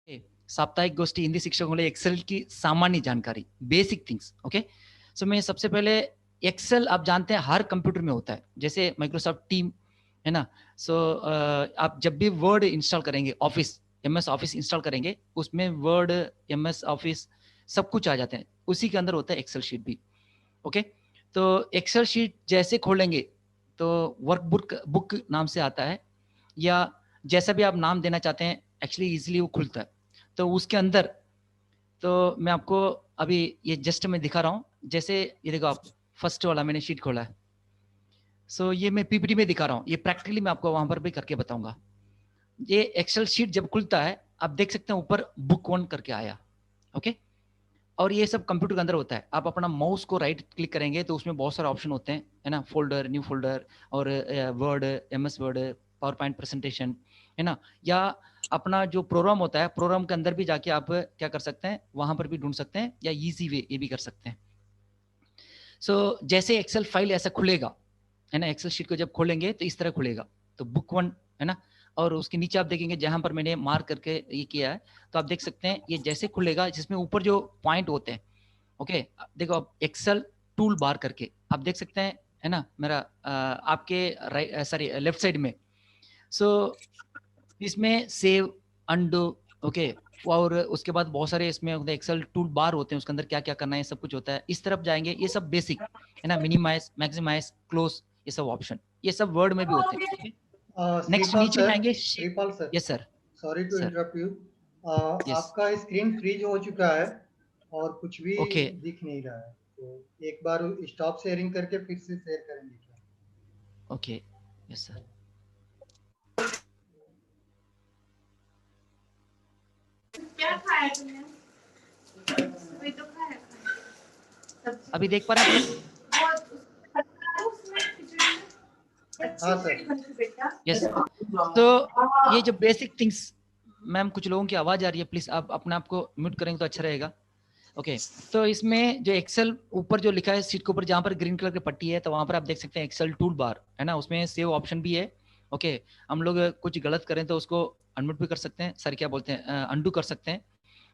साप्ताहिक गोष्ठी हिंदी शिक्षकों के लिए एक्सेल की सामान्य जानकारी, बेसिक थिंग्स। ओके, सो मैं सबसे पहले, एक्सेल आप जानते हैं हर कंप्यूटर में होता है, जैसे माइक्रोसॉफ्ट टीम है ना। सो आप जब भी वर्ड इंस्टॉल करेंगे, ऑफिस MS ऑफिस इंस्टॉल करेंगे, उसमें वर्ड MS ऑफिस सब कुछ आ जाते हैं, उसी के अंदर होता है एक्सेल शीट भी। ओके, तो एक्सेल शीट जैसे खोलेंगे तो वर्कबुक बुक नाम से आता है, या जैसा भी आप नाम देना चाहते हैं, एक्चुअली इजीली वो खुलता है। तो उसके अंदर, तो मैं आपको अभी ये जस्ट मैं दिखा रहा हूँ, जैसे ये देखो आप, फर्स्ट वाला मैंने शीट खोला है। सो ये मैं PPT में दिखा रहा हूँ, ये प्रैक्टिकली मैं आपको वहां पर भी करके बताऊंगा। ये एक्सेल शीट जब खुलता है, आप देख सकते हैं ऊपर बुक 1 करके आया। ओके, और ये सब कंप्यूटर के अंदर होता है। आप अपना माउस को राइट क्लिक करेंगे तो उसमें बहुत सारे ऑप्शन होते हैं, है ना, फोल्डर, न्यू फोल्डर, और word, MS word, power point presentation, है ना, या अपना जो प्रोग्राम होता है, प्रोग्राम के अंदर भी जाके आप क्या कर सकते हैं, वहां पर भी ढूंढ सकते हैं, या इजी वे ये भी कर सकते हैं। सो जैसे एक्सेल फाइल ऐसा खुलेगा, है ना, एक्सेल शीट को जब खोलेंगे तो इस तरह खुलेगा। तो बुक 1, है ना, और उसके नीचे आप देखेंगे जहां पर मैंने मार्क करके ये किया है, तो आप देख सकते हैं ये जैसे खुलेगा, जिसमें ऊपर जो पॉइंट होते हैं। ओके, देखो आप एक्सेल टूल बार करके आप देख सकते हैं, है ना, मेरा आपके राइट, सॉरी, लेफ्ट साइड में। सो इसमें सेव, अंडू, ओके, और उसके बाद बहुत सारे इसमें एक्सेल टूल बार होते हैं, उसके अंदर क्या क्या करना है सब कुछ होता है। इस तरफ जाएंगे, ये सब बेसिक, है ना, मिनिमाइज, मैक्सिमाइज, क्लोज, ये सब ऑप्शन, ये सब वर्ड में भी होते हैं। ओके, नेक्स्ट श्रीपाल नीचे सर, जाएंगे, Shripal sir, yes sir. Sorry to sir, interrupt you. Yes, आपका स्क्रीन फ्रीज हो चुका है और कुछ भी ओके, दिख नहीं रहा है, तो एक बार स्टॉप शेयरिंग करके फिर से शेयर करेंगे क्या? Okay, yes sir. क्या खाया तुमने? वही तो खाया सब्जी। अभी देख पा रहे हैं आप लोग? उसमें खिचड़ी में अच्छी हाँ सर। खिचड़ी बनी थी बेटा। यस। तो ये जो बेसिक थिंग्स, मैम कुछ लोगों की आवाज आ रही है, प्लीज आप अपने आप को म्यूट करेंगे तो अच्छा रहेगा। ओके, तो इसमें जो एक्सेल ऊपर जो लिखा है सीट के ऊपर, जहां पर ग्रीन कलर की पट्टी है, तो वहां पर आप देख सकते हैं एक्सेल टूल बार, है ना, उसमें सेव ऑप्शन भी है। ओके, हम लोग कुछ गलत करें तो उसको अनम्यूट भी कर सकते हैं, सर क्या बोलते हैं, अंडू कर सकते हैं।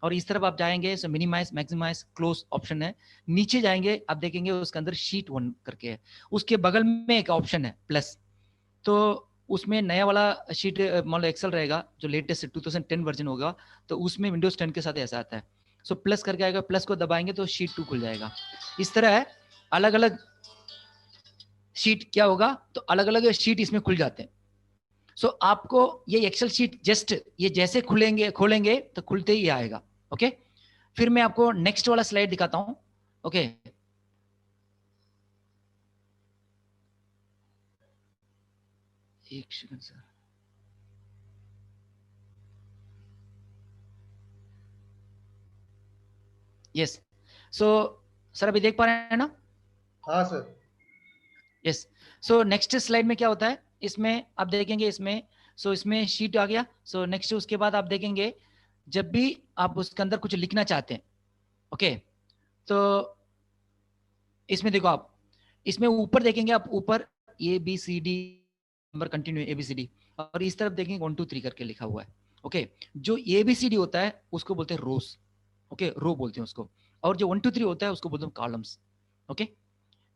और इस तरफ आप जाएंगे, सो मिनिमाइज, मैक्सिमाइज, क्लोज ऑप्शन है। नीचे जाएंगे, आप देखेंगे उसके अंदर शीट 1 करके है, उसके बगल में एक ऑप्शन है प्लस। तो उसमें नया वाला शीट, मान लो एक्सेल रहेगा जो लेटेस्ट 2010 वर्जन होगा, तो उसमें विंडोज 10 के साथ ऐसा आता है। सो प्लस करके आएगा, प्लस को दबाएंगे तो शीट 2 खुल जाएगा। इस तरह है, अलग अलग शीट क्या होगा, तो अलग अलग शीट इसमें खुल जाते हैं। सो आपको ये एक्सेल शीट जस्ट ये जैसे खुलेंगे, खोलेंगे तो खुलते ही आएगा। ओके, फिर मैं आपको नेक्स्ट वाला स्लाइड दिखाता हूं। ओके, एक second sir. Yes, so sir अभी देख पा रहे हैं ना? हाँ sir. Yes. So next slide में क्या होता है, इसमें आप देखेंगे, इसमें इसमें शीट आ गया। सो नेक्स्ट उसके बाद आप देखेंगे, जब भी आप उसके अंदर कुछ लिखना चाहते हैं, ओके, तो इसमें देखो आप, इसमें ऊपर देखेंगे आप, ऊपर ABCD नंबर कंटिन्यू ABCD, और इस तरफ देखेंगे 1 2 3 करके लिखा हुआ है। ओके, जो ABCD होता है उसको बोलते हैं रोज। ओके, रो बोलते हैं उसको, और जो 1 2 3 होता है उसको बोलते हैं कॉलम्स। ओके,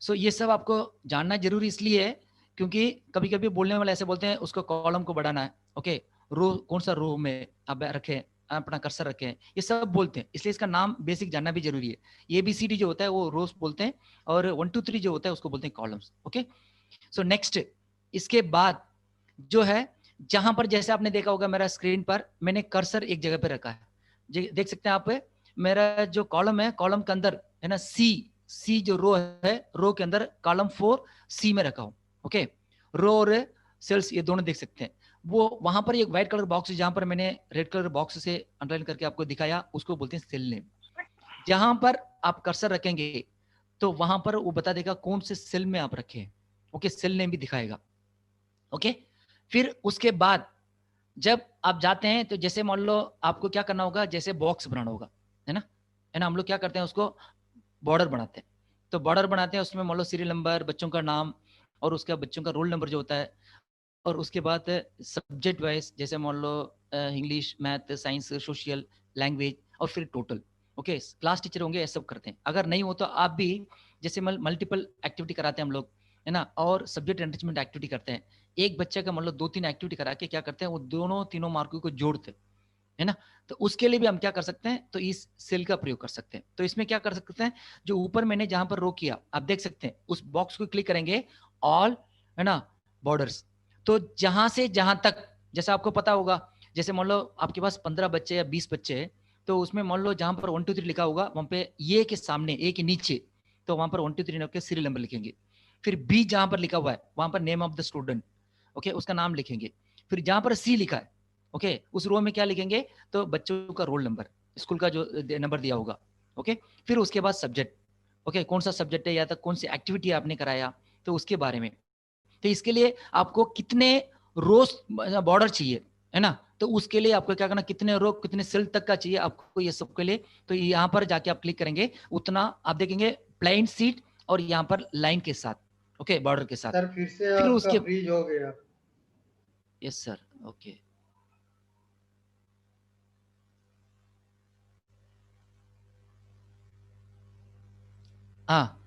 सो ये सब आपको जानना जरूरी इसलिए है, क्योंकि कभी कभी बोलने वाले ऐसे बोलते हैं उसको कॉलम को बढ़ाना है। ओके, रो कौन सा रो में आप रखें, अपना कर्सर रखें, ये सब बोलते हैं, इसलिए इसका नाम बेसिक जानना भी जरूरी है। ABCD जो होता है वो रोज बोलते हैं, और 1 2 3 जो होता है उसको बोलते हैं कॉलम्स। ओके, सो नेक्स्ट, इसके बाद जो है, जहां पर जैसे आपने देखा होगा मेरा स्क्रीन पर मैंने कर्सर एक जगह पे रखा है, देख सकते हैं आप, मेरा जो कॉलम है, कॉलम के अंदर, है ना, सी जो रो है, रो के अंदर कॉलम 4C में रखा हूं। ओके, रो और सेल्स ये दोनों देख सकते हैं। वो वहां पर एक व्हाइट कलर बॉक्स, जहां पर मैंने रेड कलर बॉक्स से अंडरलाइन करके आपको दिखाया, उसको बोलते हैं सेल नेम। जहां पर आप कर्सर रखेंगे तो वहां पर वो बता देगा कौन से सेल में आप रखे हैं। ओके, सेल नेम भी दिखाएगा। ओके, फिर उसके बाद जब आप जाते हैं, तो जैसे मान लो आपको क्या करना होगा, जैसे बॉक्स बनाना होगा, है ना, है ना, हम लोग क्या करते हैं उसको बॉर्डर बनाते हैं। तो बॉर्डर बनाते हैं, उसमें मान लो सीरियल नंबर, बच्चों का नाम, और उसका बच्चों का रोल नंबर जो होता है, और उसके बाद सब्जेक्ट वाइज, जैसे मान लो English, math, science, social, language और फिर टोटल। ओके, क्लास टीचर होंगे ये सब करते हैं। अगर नहीं हो तो आप भी जैसे मल्टीपल एक्टिविटी कराते हैं हम लोग, है ना, और सब्जेक्ट एनरिचमेंट एक्टिविटी करते हैं। एक बच्चे का मतलब 2-3 एक्टिविटी करा के क्या करते हैं, वो दोनों तीनों मार्कों को जोड़ते हैं, है ना। तो उसके लिए भी हम क्या कर सकते हैं, तो इस सेल का प्रयोग कर सकते हैं। तो इसमें क्या कर सकते हैं, जो ऊपर मैंने जहां पर रो किया आप देख सकते हैं, उस बॉक्स को क्लिक करेंगे, ऑल, है ना, बॉर्डर्स। तो जहां से जहां तक, जैसे आपको पता होगा, जैसे मान लो आपके पास 15 बच्चे या 20 बच्चे हैं, तो उसमें मान लो जहां पर 1 2 3 लिखा होगा, वहां पे ए के सामने, ए के नीचे, तो वहां पर 1 2 3 के सीरियल नंबर लिखेंगे। फिर बी जहां पर लिखा हुआ है वहां पर name of the student, okay, उसका नाम लिखेंगे। फिर जहां पर सी लिखा है, ओके, उस रो में क्या लिखेंगे, तो बच्चों का रोल नंबर, स्कूल का जो नंबर दिया होगा, ओके। फिर उसके बाद सब्जेक्ट, ओके, कौन सा सब्जेक्ट है या तक कौन सी एक्टिविटी आपने कराया, तो उसके बारे में। तो इसके लिए आपको कितने रोज बॉर्डर चाहिए, है ना, तो उसके लिए आपको क्या करना, कितने रो कितने सेल तक का चाहिए आपको ये सब के लिए, तो यहाँ पर जाके आप क्लिक करेंगे, उतना आप देखेंगे प्लेन सीट और यहाँ पर लाइन के साथ, ओके, बॉर्डर के साथ। सर फिर से फिर आपका उसके, फ्रीज हो गया। यस सर, ओके, हाँ।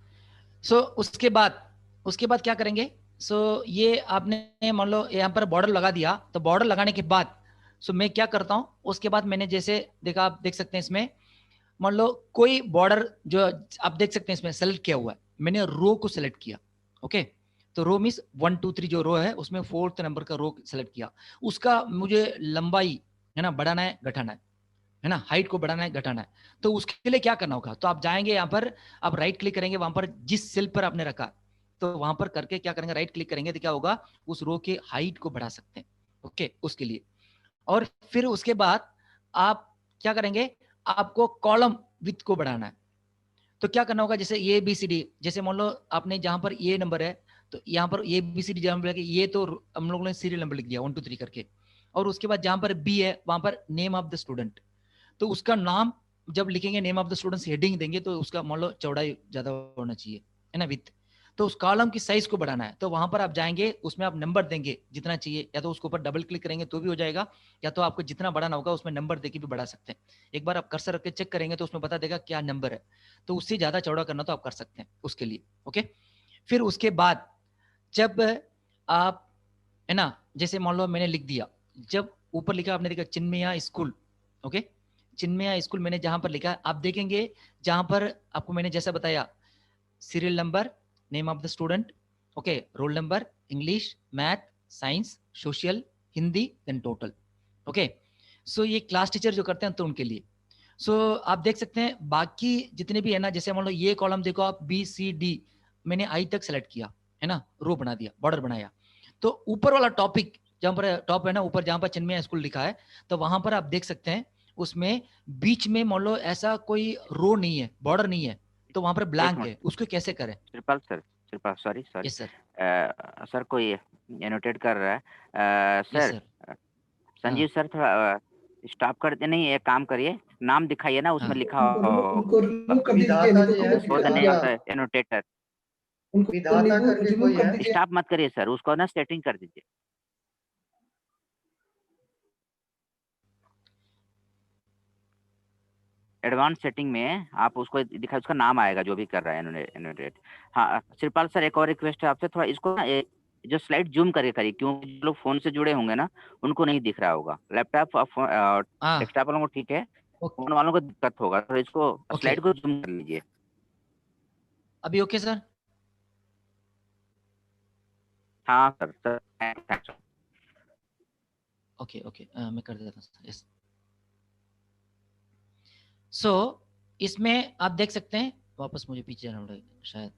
सो उसके बाद क्या करेंगे, सो ये आपने मान लो यहाँ पर बॉर्डर लगा दिया, तो बॉर्डर लगाने के बाद सो मैं क्या करता हूँ, उसके बाद मैंने जैसे देखा, आप देख सकते हैं इसमें, मान लो कोई बॉर्डर जो आप देख सकते हैं इसमें सेलेक्ट किया हुआ है, मैंने रो को सेलेक्ट किया, ओके। तो रो मीन्स 1 2 3 जो रो है उसमें 4th नंबर का रो सेलेक्ट किया, उसका मुझे लंबाई, है ना, बढ़ाना है घटाना है ना, हाइट को बढ़ाना है घटाना है। तो उसके लिए क्या करना होगा, तो आप जाएंगे यहाँ पर, आप राइट क्लिक करेंगे वहां पर जिस सेल पर आपने रखा, तो वहां पर करके क्या करेंगे, राइट क्लिक करेंगे तो क्या होगा, उस रो के हाइट को बढ़ा सकते हैं, ओके, उसके लिए। और फिर उसके बाद आप क्या करेंगे, आपको कॉलम विथ को बढ़ाना है। तो क्या करना होगा, जैसे ए बी सी डी, जैसे मान लो आपने जहां पर ए नंबर है, तो यहाँ पर ए बी सी डी जहां पर ये तो हम लोगों ने सीरियल नंबर लिख दिया 1 2 3 करके। और उसके बाद जहां पर बी है वहां पर नेम ऑफ द स्टूडेंट, तो उसका नाम जब लिखेंगे, name of the students heading देंगे, तो उसका मान लो चौड़ाई ज्यादा होना चाहिए, है ना, विथ। तो उस कॉलम की साइज को बढ़ाना है, तो वहां पर आप जाएंगे, उसमें आप नंबर देंगे जितना चाहिए, या तो उसके ऊपर डबल क्लिक करेंगे तो भी हो जाएगा, या तो आपको जितना बढ़ाना होगा उसमें नंबर देके भी बढ़ा सकते हैं। एक बार आप कर्सर रख के चेक करेंगे तो उसमें बता देगा क्या नंबर है, तो उससे ज्यादा चौड़ा करना तो आप कर सकते हैं उसके लिए, ओके। फिर उसके बाद जब आप, है ना, जैसे मान लो मैंने लिख दिया, जब ऊपर लिखा आपने देखा Chinmaya school, okay, Chinmaya school मैंने जहां पर लिखा, आप देखेंगे जहां पर आपको मैंने जैसा बताया, serial number, name of the student, okay, roll number, English, math, science, social, Hindi, then total, okay. So ये क्लास टीचर जो करते हैं तो उनके लिए। सो आप देख सकते हैं बाकी जितने भी है ना, जैसे मान लो ये कॉलम देखो आप, बी सी डी, मैंने आई तक सेलेक्ट किया, है ना, रो बना दिया, बॉर्डर बनाया। तो ऊपर वाला टॉपिक जहां पर टॉप है ना, ऊपर जहां पर चिन्मय स्कूल लिखा है, तो वहां पर आप देख सकते हैं उसमें बीच में मान लो ऐसा कोई रो नहीं है, बॉर्डर नहीं है, तो वहां पर एक ब्लैंक मिनट, है, उसको कैसे करें। Kripal sir, Kripal, sorry sorry, yes sir, sir कोई एनोटेट कर रहा है। यस सर, सर, हाँ संजीव सर थोड़ा स्टॉप कर दे, नहीं एक काम करिए, नाम दिखाइए ना, उसमें हाँ, लिखा उनको रिमूव कर दीजिए, विधाता इनको जी है, कमेंट शो द कीजिए नेम भैया, ऑफ द एनोटेटर। उनको विधाता करके रिमूव कोई कर है। दीजिए। स्टॉप मत करिए सर, उसको ना सेटिंग कर दीजिए। एडवांस सेटिंग में आप उसको दिखाइए, उसका नाम आएगा जो भी कर रहा है एनोटेट। हाँ श्रीपाल सर, एक और रिक्वेस्ट है आपसे, थोड़ा इसको ना जो स्लाइड जूम करके करिए, क्योंकि जो लोग फोन से जुड़े होंगे ना उनको नहीं दिख रहा होगा। लैपटॉप हाँ, डेस्कटॉप वालों को ठीक है, ओके, फोन वालों को दिक्कत होगा, तो इसको ओके, स्लाइड को जूम कर लीजिए। अभी ओके सर, हाँ sir, sir thanks. Okay, okay, मैं कर देता हूँ, यस। सो इसमें आप देख सकते हैं, वापस मुझे पीछे जाना पड़ेगा शायद,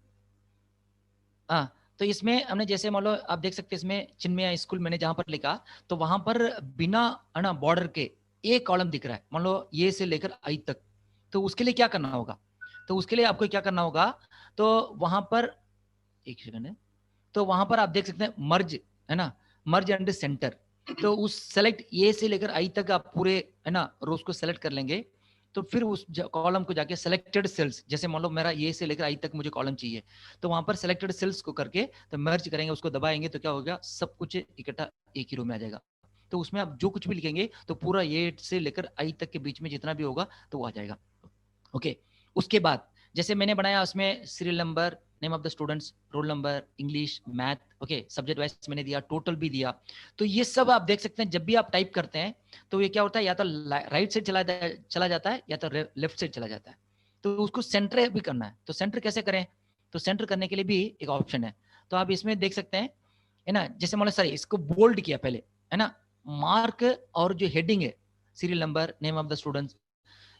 हाँ। तो इसमें हमने जैसे मान लो आप देख सकते हैं, इसमें चिन्मया स्कूल मैंने जहां पर लिखा, तो वहां पर बिना, है ना, बॉर्डर के एक कॉलम दिख रहा है, मान लो ये से लेकर आई तक। तो उसके लिए क्या करना होगा, तो उसके लिए आपको क्या करना होगा, तो वहां पर एक सेकंड है, तो वहां पर आप देख सकते हैं मर्ज, है ना, मर्ज एंड सेंटर। तो उस सेलेक्ट ए से लेकर आई तक आप पूरे, है ना, रोज को सेलेक्ट कर लेंगे। तो फिर उस कॉलम को जाके सेलेक्टेड सेल्स, जैसे मान लो मेरा ए से लेकर आई तक मुझे कॉलम चाहिए, तो वहां पर सेलेक्टेड सेल्स को करके तो मर्ज करेंगे, उसको दबाएंगे, तो क्या होगा, सब कुछ इकट्ठा एक ही रो में आ जाएगा। तो उसमें आप जो कुछ भी लिखेंगे तो पूरा ए से लेकर आई तक के बीच में जितना भी होगा तो वो आ जाएगा। ओके, उसके बाद जैसे मैंने बनाया उसमें serial number, name of the students, role number, English, math, okay, subject wise मैंने दिया, टोटल भी दिया। तो ये सब आप देख सकते हैं जब भी आप टाइप करते हैं तो ये क्या होता है, या तो राइट साइड चला जाता है या तो लेफ्ट साइड चला जाता है। तो उसको सेंटर भी करना है, तो सेंटर कैसे करें, तो सेंटर करने के लिए भी एक ऑप्शन है। तो आप इसमें देख सकते हैं, है ना, जैसे मान लो सर इसको बोल्ड किया पहले, है ना, मार्क और जो हेडिंग है serial number, name of the students,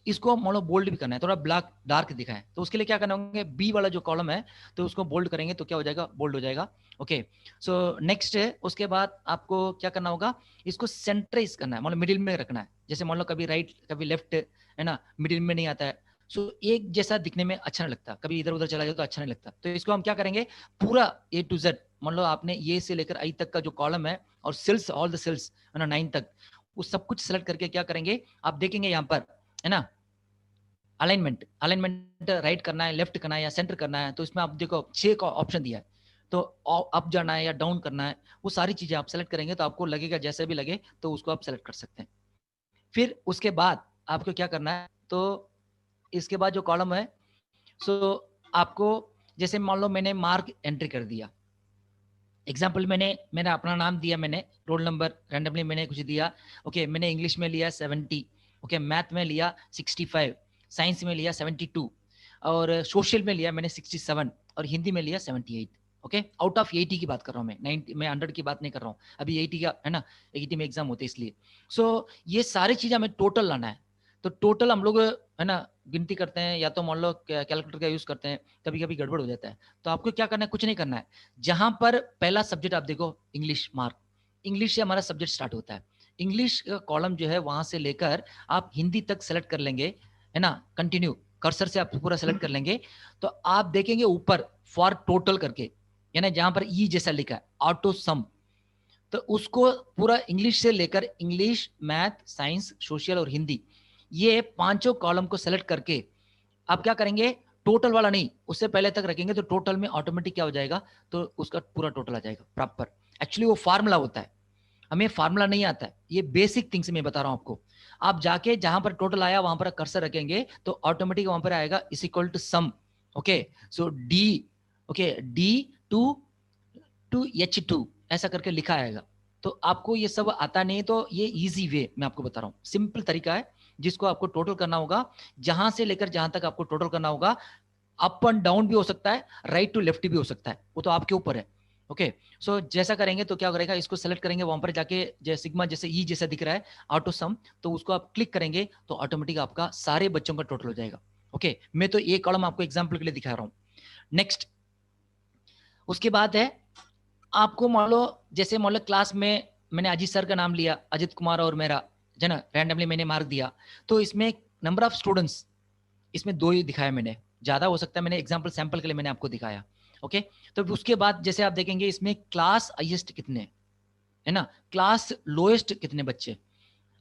इसको मान लो बोल्ड भी करना है, थोड़ा ब्लैक डार्क दिखा है, तो उसके लिए क्या करना होंगे, बी वाला जो कॉलम है तो उसको बोल्ड करेंगे तो क्या हो जाएगा, बोल्ड हो जाएगा। ओके, सो नेक्स्ट है, उसके बाद आपको क्या करना होगा, इसको सेंटराइज करना है, मान लो मिडिल में रखना है, जैसे मान लो कभी राइट कभी लेफ्ट, है ना, मिडिल में नहीं आता है, सो एक जैसा दिखने में अच्छा नहीं लगता, कभी इधर उधर चला जाए तो अच्छा नहीं लगता। तो इसको हम क्या करेंगे, पूरा ए टू जेड, मान लो आपने ये से लेकर आई तक का जो कॉलम है और सेल्स, ऑल द सेल्स, है ना, 9 तक, उस सब कुछ सेलेक्ट करके क्या करेंगे, आप देखेंगे यहाँ पर, है ना, अलाइनमेंट राइट करना है, लेफ्ट करना है या सेंटर करना है, तो इसमें आप देखो 6 का ऑप्शन दिया है, तो अप जाना है या डाउन करना है, वो सारी चीजें आप सेलेक्ट करेंगे तो आपको लगेगा जैसे भी लगे तो उसको आप सेलेक्ट कर सकते हैं। फिर उसके बाद आपको क्या करना है, तो इसके बाद जो कॉलम है, सो आपको जैसे मान लो मैंने मार्क एंट्री कर दिया, एग्जाम्पल मैंने अपना नाम दिया, मैंने रोल नंबर रैंडमली मैंने कुछ दिया, ओके, मैंने इंग्लिश में लिया 70, ओके, मैथ में लिया 65, साइंस में लिया 72, और सोशल में लिया मैंने 67, और हिंदी में लिया 78। ओके, आउट ऑफ 80 की बात कर रहा हूँ मैं, 90 मैं 100 की बात नहीं कर रहा हूँ, अभी 80 का है ना, 80 में एग्जाम होते हैं इसलिए। सो ये सारी चीजें हमें टोटल लाना है, तो टोटल हम लोग, है ना, गिनती करते हैं या तो मान लो कैलकुलेटर का यूज करते हैं, कभी कभी गड़बड़ हो जाता है। तो आपको क्या करना है, कुछ नहीं करना है, जहां पर पहला सब्जेक्ट आप देखो इंग्लिश मार्क, इंग्लिश से हमारा सब्जेक्ट स्टार्ट होता है, इंग्लिश का कॉलम जो है वहां से लेकर आप हिंदी तक सेलेक्ट कर लेंगे, है ना, कंटिन्यू कर्सर से आप पूरा सेलेक्ट कर लेंगे, तो आप देखेंगे ऊपर फॉर टोटल करके, यानी जहां पर ई जैसा लिखा है ऑटो सम, तो उसको पूरा इंग्लिश से लेकर इंग्लिश, मैथ, साइंस, सोशल और हिंदी, ये पांचों कॉलम को सेलेक्ट करके आप क्या करेंगे, टोटल वाला नहीं, उससे पहले तक रखेंगे तो टोटल में ऑटोमेटिक क्या हो जाएगा, तो उसका पूरा टोटल आ जाएगा प्रॉपर। एक्चुअली वो फार्मूला होता है, हमें फार्मूला नहीं आता है, ये बेसिक थिंग्स मैं बता रहा हूं आपको। आप जाके जहां पर टोटल आया वहां पर कर्सर रखेंगे तो ऑटोमेटिक वहां पर आएगा is equal to sum. Okay, so D, okay, D to H2 ऐसा करके लिखा आएगा। तो आपको ये सब आता नहीं, तो ये इजी वे मैं आपको बता रहा हूँ, सिंपल तरीका है जिसको आपको टोटल करना होगा, जहां से लेकर जहां तक आपको टोटल करना होगा, अप एंड डाउन भी हो सकता है, राइट टू लेफ्ट भी हो सकता है, वो तो आपके ऊपर है। ओके, सो जैसा करेंगे तो क्या करेगा, इसको सेलेक्ट करेंगे, वहां पर जाके जैसे सिग्मा जैसे ई जैसा दिख रहा है ऑटो सम, तो उसको आप क्लिक करेंगे तो ऑटोमेटिक आपका सारे बच्चों का टोटल हो जाएगा। ओके, मैं तो ये कॉलम आपको एग्जाम्पल के लिए दिखा रहा हूँ। नेक्स्ट, उसके बाद है, आपको मान लो जैसे मान लो क्लास में मैंने अजीत सर का नाम लिया, अजित कुमार और मेरा, है ना, रैंडमली मैंने मार्क दिया, तो इसमें नंबर ऑफ स्टूडेंट्स इसमें 2 ही दिखाया मैंने, ज्यादा हो सकता है, मैंने एग्जांपल सैंपल के लिए मैंने आपको दिखाया। ओके, तो उसके बाद जैसे आप देखेंगे इसमें क्लास हाईएस्ट कितने, है ना, क्लास लोएस्ट कितने बच्चे,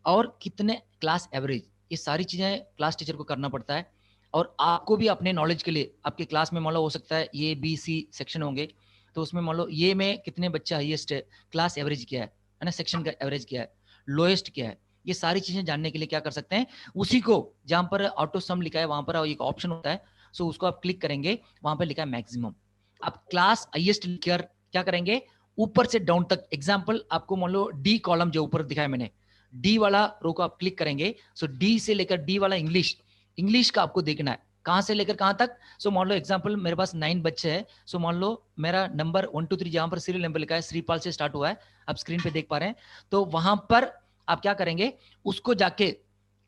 और कितने क्लास एवरेज, ये सारी चीजें क्लास टीचर को करना पड़ता है। और आपको भी अपने नॉलेज के लिए, आपके क्लास में मान लो हो सकता है ये बी सी सेक्शन होंगे, तो उसमें मान लो ये में कितने बच्चे हाईएस्ट है, क्लास एवरेज क्या है ना, सेक्शन का एवरेज क्या है, लोएस्ट क्या है, ये सारी चीजें जानने के लिए क्या कर सकते हैं, उसी को जहां पर ऑटो सम लिखा है वहां पर एक ऑप्शन होता है, सो उसको आप क्लिक करेंगे, वहां पर लिखा है मैक्सिमम, आप क्लास हाईएस्ट लिखकर क्या करेंगे, ऊपर से डाउन तक, एग्जाम्पल आपको मान लो डी कॉलम जो ऊपर दिखाया मैंने, डी वाला रो को आप क्लिक करेंगे, सो डी से लेकर डी वाला इंग्लिश, इंग्लिश का आपको देखना है कहां से लेकर कहां तक। सो मान लो एग्जांपल मेरे पास 9 बच्चे हैं, सो मान लो मेरा नंबर 1 2 3 जहां पर सीरियल नंबर लिखा है श्रीपाल से स्टार्ट हुआ है, आप स्क्रीन पे देख पा रहे हैं, तो वहां पर आप क्या करेंगे, उसको जाके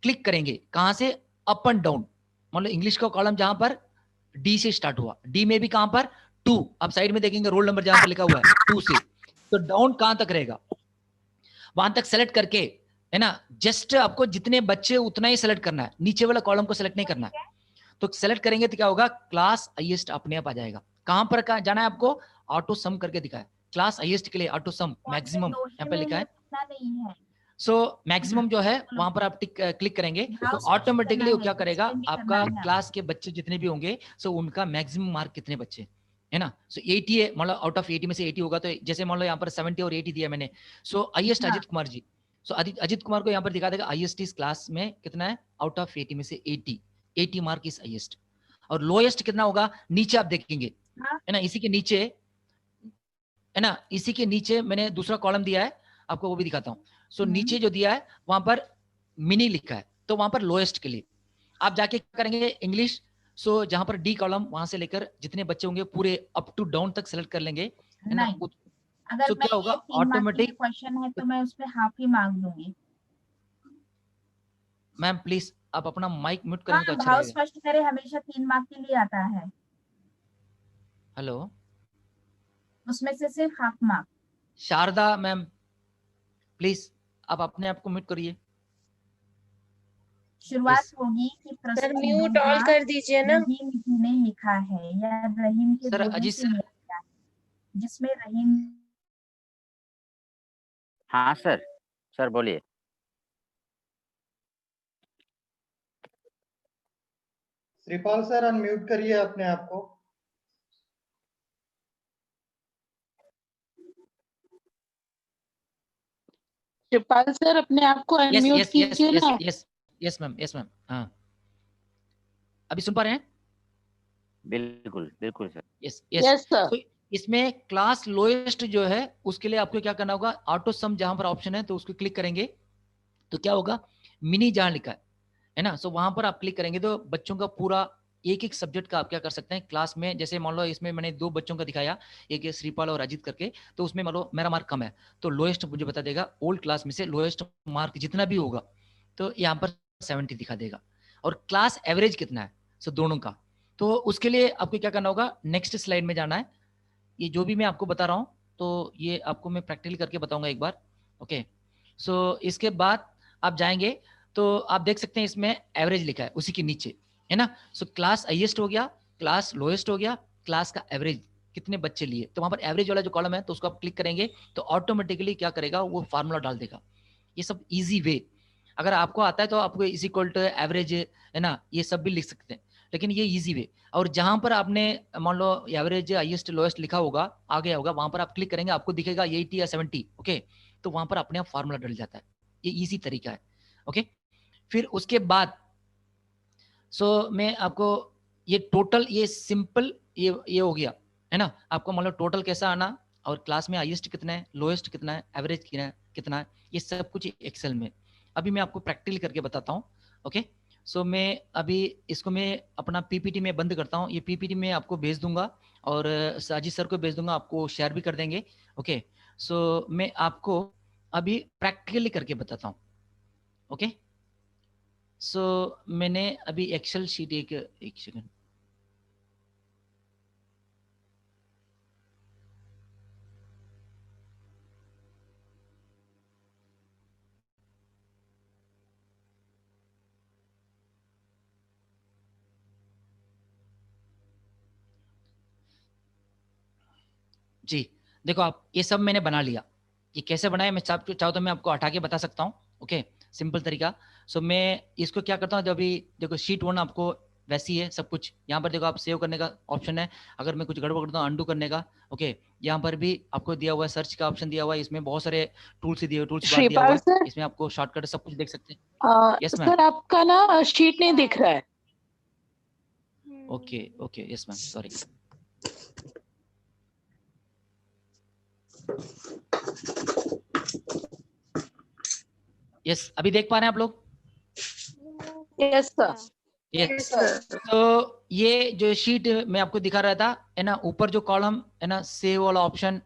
क्लिक करेंगे, कहां से, अप एंड डाउन, मान लो इंग्लिश का कॉलम जहां पर डी से स्टार्ट हुआ, डी में भी कहां पर 2, आप साइड में देखेंगे रोल नंबर जहां पर लिखा हुआ है 2 से, तो डाउन कहां तक रहेगा, वहां तक सेलेक्ट करके, है ना, जस्ट आपको जितने बच्चे उतना ही सेलेक्ट करना है, नीचे वाला कॉलम को सेलेक्ट नहीं करना है। तो सेलेक्ट करेंगे तो क्या होगा, क्लास हाईएस्ट अपने आप आ जाएगा। कहां पर जाना है आपको, ऑटो सम करके दिखाया, क्लास हाईएस्ट के लिए ऑटो सम मैक्सिमम यहाँ पे लिखा है। सो मैक्सिमम जो है वहां पर आप क्लिक करेंगे तो ऑटोमेटिकली वो क्या करेगा, आपका क्लास के बच्चे जितने भी होंगे, सो उनका मैक्सिमम मार्क कितने बच्चे, है ना, सो 80 है, मान लो आउट ऑफ 80 में से 80 होगा, तो जैसे मान लो यहाँ पर 70 और 80 दिया मैंने, सो हाईएस्ट अजित कुमार जी, सो अजित कुमार को यहाँ पर दिखा देगा हाईएस्ट इस क्लास में कितना है, आउट ऑफ 80 में से 80 मार्क इज हाईएस्ट। और लोएस्ट कितना होगा, नीचे आप देखेंगे है ना, इसी के नीचे है ना, इसी के नीचे मैंने दूसरा कॉलम दिया है आपको, वो भी दिखाता हूँ। सो नीचे जो दिया है वहां पर मिनी लिखा है, तो वहां पर लोएस्ट के लिए आप जाके क्या करेंगे, इंग्लिश, सो जहां पर डी कॉलम वहां से लेकर जितने बच्चे होंगे पूरे अप टू डाउन तक सेलेक्ट कर लेंगे, है ना। अगर तो क्या होगा, ऑटोमेटिक क्वेश्चन है तो मैं उस पे हाफ ही मार्क दूंगी। मैम प्लीज आप अपना माइक म्यूट करेंगे तो अच्छा भाव लगेगा। स्पष्ट मेरे हमेशा 3 मार्क के लिए आता है, हेलो उसमें से सिर्फ half mark. Sharda ma'am please आप अपने आप को म्यूट करिए। शुरुआत Yes. होगी कि सर म्यूट ऑल कर दीजिए ना। रहीम जी ने लिखा है या रहीम के सर बोलने अजीत से सर, लिया गया है, जिसमें रहीम। हाँ सर, सर बोलिए। श्रीपाल सर अनम्यूट करिए अपने आप को। शिवपाल सर अपने आप को यस अनम्यूट यस यस कीजिए यस ना। Yes yes ma'am, yes ma'am, हाँ अभी सुन पा रहे हैं? बिल्कुल बिल्कुल sir. Yes yes. Yes sir. तो इसमें क्लास लोएस्ट जो है उसके लिए आपको क्या करना होगा, ऑटो सम जहां पर ऑप्शन है तो उसको क्लिक करेंगे तो क्या होगा, मिनी जहां लिखा है ना, सो वहां पर आप क्लिक करेंगे तो बच्चों का पूरा एक एक सब्जेक्ट का आप क्या कर सकते हैं क्लास में, जैसे मान लो इसमें मैंने 2 बच्चों का दिखाया, एक है श्रीपाल और अजीत करके, तो उसमें मान लो मेरा मार्क कम है तो लोएस्ट मुझे बता देगा ओल्ड क्लास में से लोएस्ट मार्क जितना भी होगा तो यहाँ पर 70 दिखा देगा, और क्लास एवरेज कितना है सो दोनों का। तो उसके लिए आपको क्या करना होगा, नेक्स्ट स्लाइड में जाना है। ये जो भी मैं आपको बता रहा हूँ तो ये आपको मैं प्रैक्टिकली करके बताऊंगा एक बार, ओके। सो इसके बाद आप जाएंगे तो आप देख सकते हैं इसमें एवरेज लिखा है उसी के नीचे, है ना। सो क्लास हाईएस्ट हो गया, क्लास लोएस्ट हो गया, क्लास का एवरेज कितने बच्चे लिए, तो वहां पर एवरेज वाला जो कॉलम है तो उसको आप क्लिक करेंगे तो ऑटोमेटिकली क्या करेगा, वो फार्मूला डाल देगा। ये सब इजी वे, अगर आपको आता है तो आपको इज इक्वल टू एवरेज है ना, ये सब भी लिख सकते हैं, लेकिन ये इजी वे। और जहां पर आपने मान लो एवरेज हाईएस्ट लोएस्ट लिखा होगा, आ गया होगा, वहां पर आप क्लिक करेंगे आपको दिखेगा 80 या 70, ओके, तो वहां पर अपने आप फार्मूला डल जाता है। ये इजी तरीका है, ओके। फिर उसके बाद मैं आपको ये टोटल, ये सिंपल, ये हो गया है ना, आपको मान लो टोटल कैसा आना और क्लास में हाईएस्ट कितना है, लोएस्ट कितना है, एवरेज कितना है, ये सब कुछ एक्सेल में। अभी मैं आपको प्रैक्टिकल करके बताता हूँ, ओके। मैं अभी इसको मैं अपना पीपीटी में बंद करता हूँ, ये पीपीटी में आपको भेज दूंगा और साजिद सर को भेज दूंगा, आपको शेयर भी कर देंगे, ओके। मैं आपको अभी प्रैक्टिकली करके बताता हूँ, ओके। मैंने अभी एक्सेल शीट एक सेकंड, जी देखो आप, ये सब मैंने बना लिया। ये कैसे बनाया, मैं चाहो तो मैं आपको हटा के बता सकता हूँ, ओके, सिंपल तरीका। मैं इसको क्या करता हूँ, जब अभी देखो शीट 1 आपको वैसी है सब कुछ, यहाँ पर देखो आप सेव करने का ऑप्शन है, अगर मैं कुछ गड़बड़ करता हूँ अंडू करने का, ओके। यहाँ पर भी आपको दिया हुआ है, सर्च का ऑप्शन दिया हुआ है, इसमें बहुत सारे टूल्स दिए हुए, टूल्स बार दिया हुआ है, इसमें आपको शॉर्टकट सब कुछ देख सकते हैं। Yes ma'am. सर आपका ना शीट नहीं दिख रहा है। Okay okay, yes ma'am, sorry. Yes, अभी देख पा रहे हैं आप लोग? Yes sir. यस। तो ये जो शीट मैं आपको दिखा रहा था है ना, ऊपर जो कॉलम है ना, सेव वाला ऑप्शन,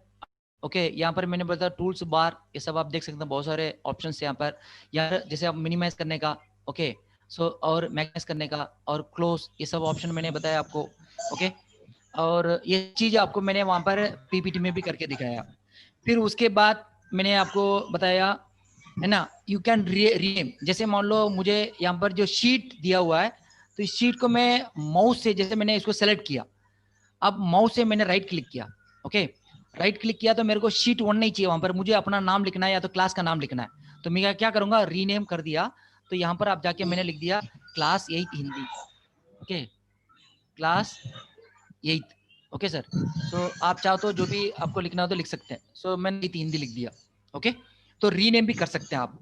ओके, यहाँ पर मैंने बताया टूल्स बार, ये सब आप देख सकते हैं, बहुत सारे ऑप्शन यहाँ पर, यार जैसे आप मिनिमाइज करने का, ओके, और मैक्सिमाइज करने का और क्लोज, ये सब ऑप्शन मैंने बताया आपको, ओके। और ये चीज आपको मैंने वहां पर पीपीटी में भी करके दिखाया। फिर उसके बाद मैंने आपको बताया है ना, यू कैन रीनेम, जैसे मान लो मुझे यहाँ पर जो शीट दिया हुआ है तो इस शीट को मैं माउस से, जैसे मैंने इसको सेलेक्ट किया, अब माउस से मैंने राइट क्लिक किया, ओके, राइट क्लिक किया तो मेरे को शीट 1 नहीं चाहिए, वहां पर मुझे अपना नाम लिखना है या तो क्लास का नाम लिखना है, तो मैं क्या करूंगा, रीनेम कर दिया। तो यहाँ पर आप जाके मैंने लिख दिया class 8 Hindi, okay, class 8, okay sir. आप चाहो तो जो भी आपको लिखना हो तो लिख सकते हैं। मैंने हिंदी लिख दिया, ओके। तो रीनेम भी कर सकते हैं आप,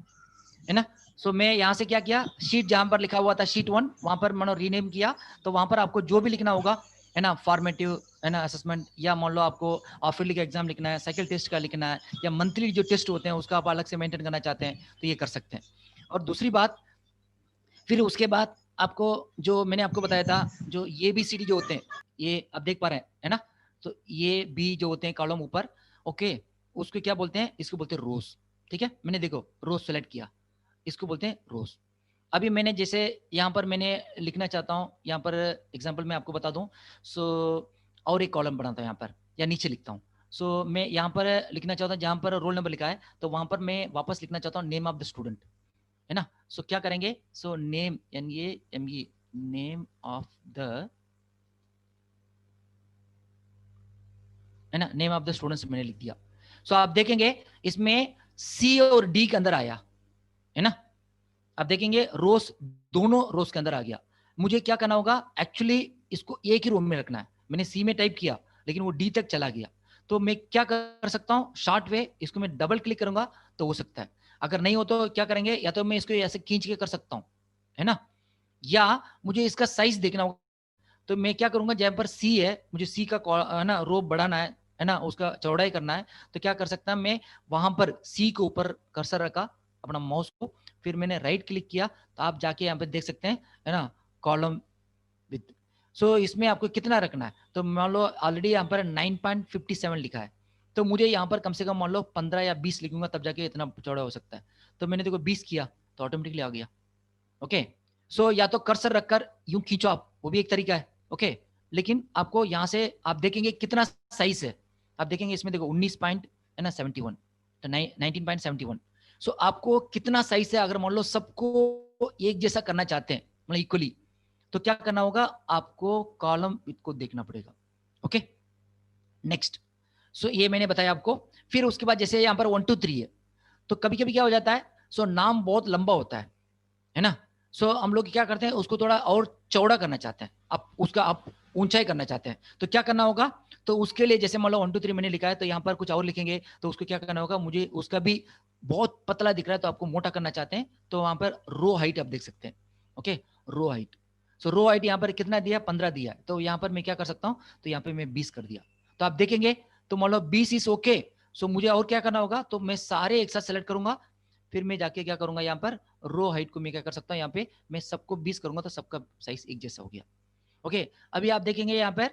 है ना। सो मैं यहाँ से क्या किया, शीट जहां पर लिखा हुआ था शीट 1 वहां पर मैंने रीनेम किया, तो वहां पर आपको जो भी लिखना होगा, है ना, फॉर्मेटिव, है ना, असेसमेंट, या मान लो आपको ऑफरली का एग्जाम लिखना है, साइकिल टेस्ट का लिखना है, या मंथली जो टेस्ट होते हैं उसका आप अलग से मेंटेन करना चाहते हैं तो ये कर सकते हैं। और दूसरी बात, फिर उसके बाद आपको जो मैंने आपको बताया था, जो ये बी सी डी जो होते हैं, ये आप देख पा रहे हैं, है ना, तो ये बी जो होते हैं कॉलम ऊपर, ओके, उसको क्या बोलते हैं, इसको बोलते हैं रोज। ठीक है, मैंने देखो रोज सेलेक्ट किया, इसको बोलते हैं रोज। अभी मैंने जैसे यहाँ पर मैंने लिखना चाहता हूँ, यहाँ पर एग्जांपल मैं आपको बता दूँ, सो और एक कॉलम बनाता हूँ यहाँ पर, या नीचे लिखता हूँ। सो मैं यहाँ पर लिखना चाहता हूँ जहाँ पर रोल नंबर लिखा है, तो वहाँ पर मैं वापस लिखना चाहता हूँ नेम ऑफ द स्टूडेंट, है ना। सो क्या करेंगे, so name, NAME, name of the, है ना, नेम ऑफ द स्टूडेंट्स मैंने लिख दिया। सो आप देखेंगे इसमें C और D के अंदर आया, है ना। आप देखेंगे रोज, दोनों रोज के अंदर आ गया। मुझे क्या करना होगा, एक्चुअली इसको एक ही रो में रखना है। मैंने C में टाइप किया लेकिन वो D तक चला गया, तो मैं क्या कर सकता हूँ, शॉर्ट वे, इसको मैं डबल क्लिक करूंगा तो हो सकता है। अगर नहीं हो तो क्या करेंगे, या तो मैं इसको ऐसे खींच के कर सकता हूँ, है ना, या मुझे इसका साइज देखना होगा, तो मैं क्या करूंगा, जहां पर C है, मुझे C का है ना रो बढ़ाना है ना, उसका चौड़ाई करना है, तो क्या कर सकता है, मैं वहां पर C के ऊपर कर्सर रखा अपना माउस को, फिर मैंने राइट क्लिक किया, तो आप जाके यहाँ पे देख सकते हैं, है ना, कॉलम विथ। सो इसमें आपको कितना रखना है, तो मान लो ऑलरेडी यहाँ पर 9.57 लिखा है, तो मुझे यहाँ पर कम से कम मान लो 15 या 20 लिखूंगा, तब जाके इतना चौड़ा हो सकता है। तो मैंने देखो 20 किया तो ऑटोमेटिकली आ गया। ओके, सो या तो कर्सर रखकर यूं खींचो आप, वो भी एक तरीका है। ओके, लेकिन आपको यहाँ से आप देखेंगे कितना साइज है, आप देखेंगे इसमें देखो 19.71, तो 19.71। सो आपको कितना साइज है, अगर मान लो सबको एक जैसा करना चाहते हैं, मतलब इक्वली, तो क्या करना होगा, आपको कॉलम को देखना पड़ेगा। Okay, next. सो ये मैंने बताया आपको। फिर उसके बाद जैसे यहाँ पर 1 2 3 है, तो कभी कभी क्या हो जाता है, सो नाम बहुत लंबा होता है ना। सो हम लोग क्या करते हैं, उसको थोड़ा और चौड़ा करना चाहते हैं, आप उसका आप ऊंचाई करना चाहते हैं, तो क्या करना होगा, तो उसके लिए जैसे मान लो 1 2 3 मैंने लिखा है, तो यहाँ पर कुछ और लिखेंगे, तो उसको क्या करना होगा, मुझे उसका भी बहुत पतला दिख रहा है तो आपको मोटा करना चाहते हैं, तो वहां पर रो हाइट आप देख सकते हैं। Okay, row height. So row height यहाँ पर कितना दिया, 15 दिया है, तो यहाँ पर मैं क्या कर सकता हूँ, तो यहाँ पे मैं 20 कर दिया, तो आप देखेंगे, तो मान लो 20 इज ओके। सो मुझे और क्या करना होगा, तो मैं सारे एक साथ सेलेक्ट करूंगा, फिर मैं जाके क्या करूंगा, यहाँ पर रो हाइट को मैं क्या कर सकता हूँ, यहाँ पे मैं सबको 20 करूंगा, तो सबका साइज एक जैसा हो गया। ओके, अभी आप देखेंगे यहाँ पर,